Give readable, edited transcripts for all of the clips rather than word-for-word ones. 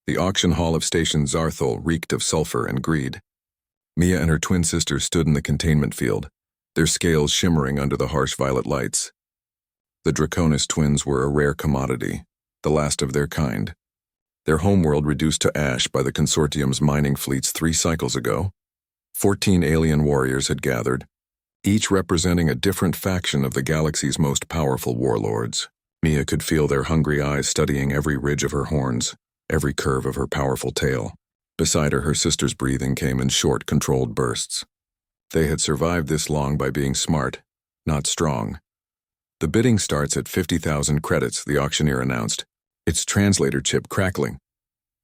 The auction hall of Station Zarthul reeked of sulfur and greed. Mia and her twin sister stood in the containment field, their scales shimmering under the harsh violet lights. The Draconis twins were a rare commodity, the last of their kind. Their homeworld reduced to ash by the consortium's mining fleets 3 cycles ago. 14 alien warriors had gathered, each representing a different faction of the galaxy's most powerful warlords. Mia could feel their hungry eyes studying every ridge of her horns, every curve of her powerful tail. Beside her, her sister's breathing came in short, controlled bursts. They had survived this long by being smart, not strong. The bidding starts at 50,000 credits, the auctioneer announced, its translator chip crackling.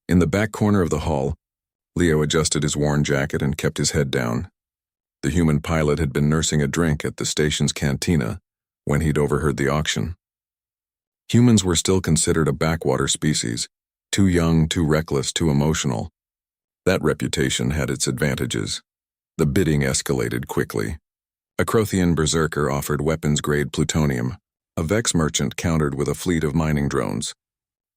In the back corner of the hall, Leo adjusted his worn jacket and kept his head down. The human pilot had been nursing a drink at the station's cantina when he'd overheard the auction. Humans were still considered a backwater species, too young, too reckless, too emotional. That reputation had its advantages. The bidding escalated quickly. A Crothian berserker offered weapons-grade plutonium. A Vex merchant countered with a fleet of mining drones.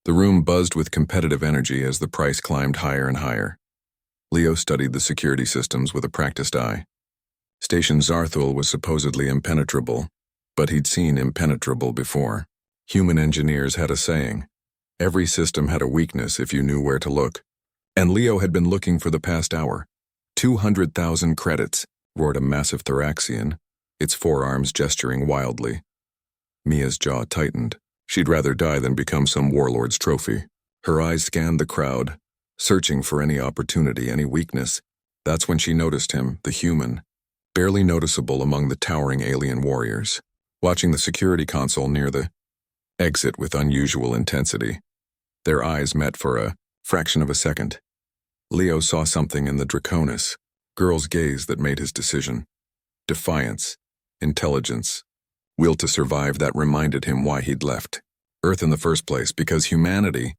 The room buzzed with competitive energy as the price climbed higher and higher. Leo studied the security systems with a practiced eye. Station Zarthul was supposedly impenetrable, but he'd seen impenetrable before. Human engineers had a saying, every system had a weakness if you knew where to look. And Leo had been looking for the past hour. 200,000 credits, roared a massive Thoraxian, its forearms gesturing wildly. Mia's jaw tightened. She'd rather die than become some warlord's trophy. Her eyes scanned the crowd, searching for any opportunity, any weakness. That's when she noticed him, the human, barely noticeable among the towering alien warriors, watching the security console near the exit with unusual intensity. Their eyes met for a fraction of a second. Leo saw something in the Draconis, girl's gaze that made his decision. Defiance, intelligence, will to survive that reminded him why he'd left Earth in the first place, because humanity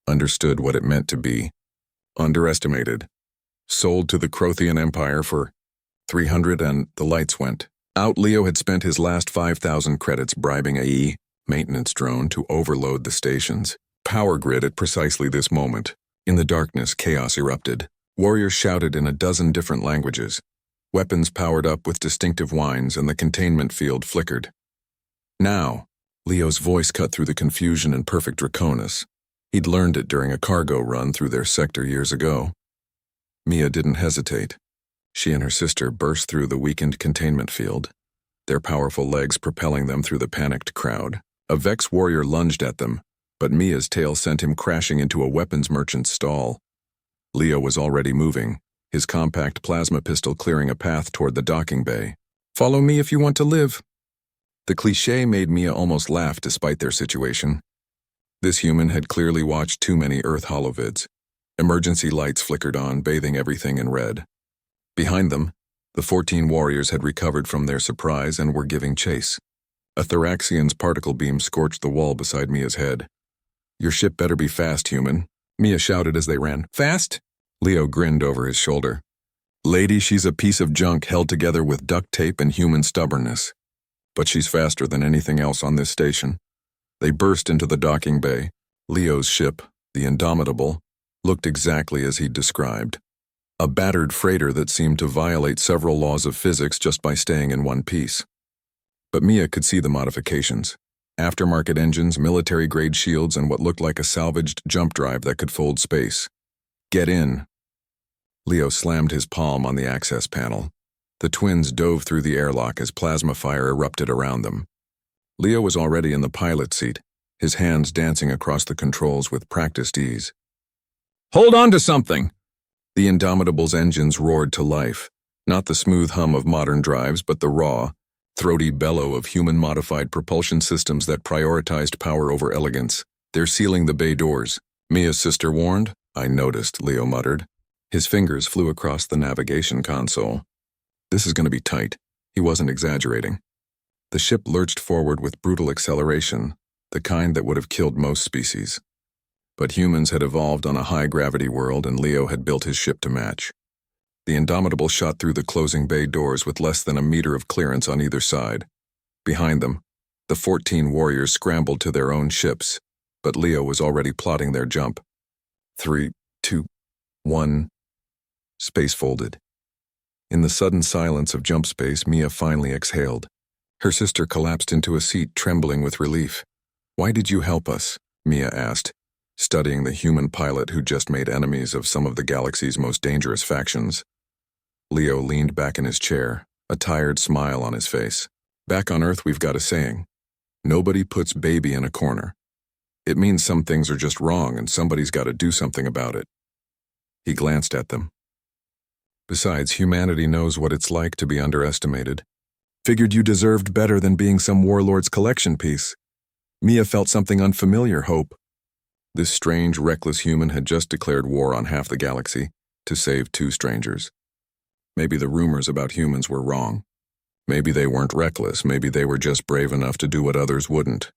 understood what it meant to be underestimated, sold to the Crothian Empire for 300 and the lights went out. Leo had spent his last 5,000 credits bribing a maintenance drone to overload the station's power grid at precisely this moment. In the darkness, chaos erupted. Warriors shouted in a dozen different languages. Weapons powered up with distinctive whines, and the containment field flickered. Now, Leo's voice cut through the confusion in perfect Draconis. He'd learned it during a cargo run through their sector years ago. Mia didn't hesitate. She and her sister burst through the weakened containment field, their powerful legs propelling them through the panicked crowd. A Vex warrior lunged at them, but Mia's tail sent him crashing into a weapons merchant's stall. Leo was already moving, his compact plasma pistol clearing a path toward the docking bay. "Follow me if you want to live." The cliché made Mia almost laugh despite their situation. This human had clearly watched too many Earth holovids. Emergency lights flickered on, bathing everything in red. Behind them, the 14 warriors had recovered from their surprise and were giving chase. A Thoraxian's particle beam scorched the wall beside Mia's head. "Your ship better be fast, human," Mia shouted as they ran. "Fast?" Leo grinned over his shoulder. "Lady, she's a piece of junk held together with duct tape and human stubbornness. But she's faster than anything else on this station." They burst into the docking bay. Leo's ship, the Indomitable, looked exactly as he'd described. A battered freighter that seemed to violate several laws of physics just by staying in one piece. But Mia could see the modifications. Aftermarket engines, military-grade shields, and what looked like a salvaged jump drive that could fold space. "Get in." Leo slammed his palm on the access panel. The twins dove through the airlock as plasma fire erupted around them. Leo was already in the pilot seat, his hands dancing across the controls with practiced ease. "Hold on to something!" The Indomitable's engines roared to life, not the smooth hum of modern drives, but the raw, throaty bellow of human-modified propulsion systems that prioritized power over elegance. "They're sealing the bay doors," Mia's sister warned. "I noticed," Leo muttered. His fingers flew across the navigation console. This is going to be tight. He wasn't exaggerating. The ship lurched forward with brutal acceleration, the kind that would have killed most species. But humans had evolved on a high-gravity world, and Leo had built his ship to match. The Indomitable shot through the closing bay doors with less than a meter of clearance on either side. Behind them, the 14 warriors scrambled to their own ships, but Leo was already plotting their jump. 3, 2, 1. Space folded. In the sudden silence of jump space, Mia finally exhaled. Her sister collapsed into a seat, trembling with relief. "Why did you help us?" Mia asked, studying the human pilot who just made enemies of some of the galaxy's most dangerous factions. Leo leaned back in his chair, a tired smile on his face. "Back on Earth, we've got a saying. Nobody puts baby in a corner. It means some things are just wrong and somebody's got to do something about it." He glanced at them. "Besides, humanity knows what it's like to be underestimated. Figured you deserved better than being some warlord's collection piece." Mia felt something unfamiliar, hope. This strange, reckless human had just declared war on half the galaxy to save 2 strangers. Maybe the rumors about humans were wrong. Maybe they weren't reckless, maybe they were just brave enough to do what others wouldn't.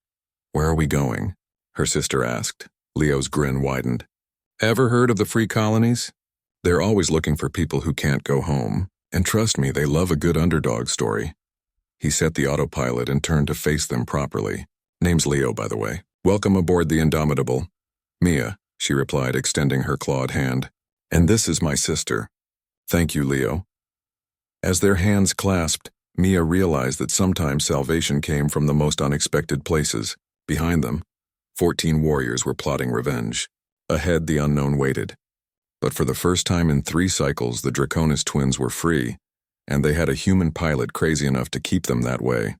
"Where are we going?" her sister asked. Leo's grin widened. "Ever heard of the free colonies? They're always looking for people who can't go home, and trust me, they love a good underdog story." He set the autopilot and turned to face them properly. "Name's Leo, by the way. Welcome aboard the Indomitable." "Mia," she replied, extending her clawed hand. "And this is my sister." "Thank you, Leo." As their hands clasped, Mia realized that sometimes salvation came from the most unexpected places. Behind them, 14 warriors were plotting revenge. Ahead, the unknown waited. But for the first time in 3 cycles, the Draconis twins were free, and they had a human pilot crazy enough to keep them that way.